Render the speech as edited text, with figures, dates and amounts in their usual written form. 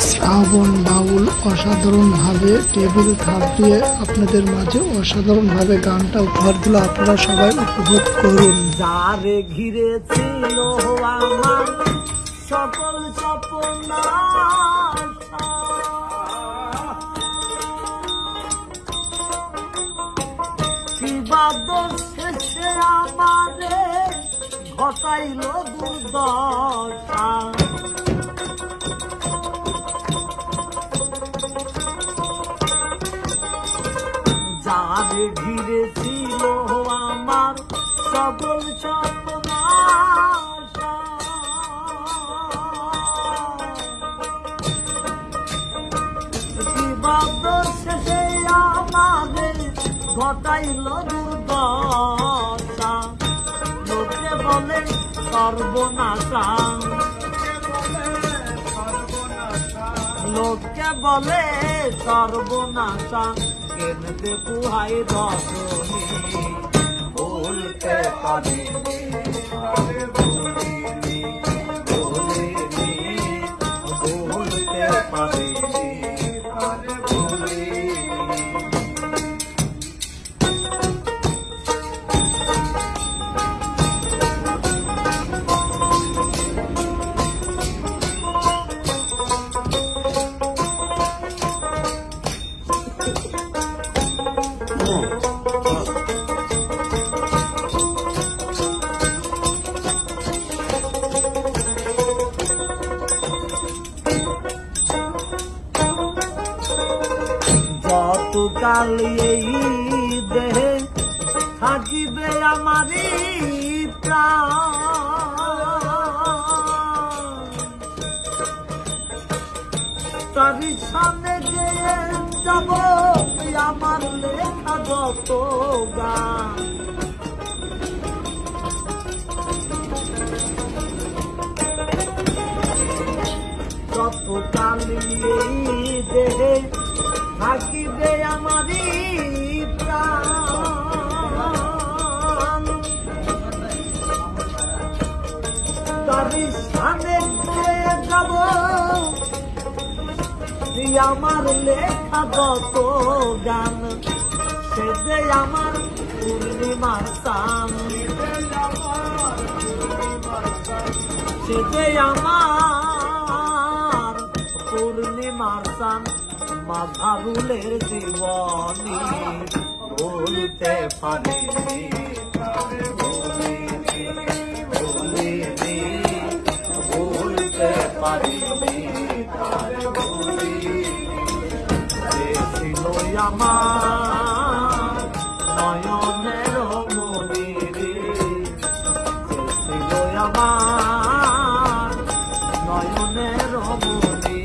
শ্রাবণ বাউল অসাধারণভাবে table থাপিয়ে আপনাদের মাঝে অসাধারণভাবে গানটা উপহার দিল। আপনারা সবাই উপভোগ করুন। যারে ঘিরে ছিল আমার সকল স্বপ্ন, শেষে আমারে ঘটাইল দুর্দশা। যারে ঘিরে ছিল আমার সকল স্বপ্ন, শেষে আমাদের ঘটাইল দুর্দশা। লোকে বলে সর্বনাশা, লোকে বলে সর্বনাশা। কেনতে পুহাই রজনী বলতে পারিনি, বলতে পারিনি। যতকাল এই দেহে থাকিবে আমারই প্রাণ, তারই সামনে যে যাব আমার লেখা যত গান। যতকাল এই দেহে থাকিবে আমারই প্রাণ, তারই সামনে যাব আমার লেখা যত গান। সে যে আমার পূর্ণিমার চান, সে যে আমার পূর্ণিমার চান। মাঝারুলের জীবনী বলতে পারিনি, বলতে পারিনি। ছিল আমার নয়নের মনি রে, ছিল আমার নয়নের মনি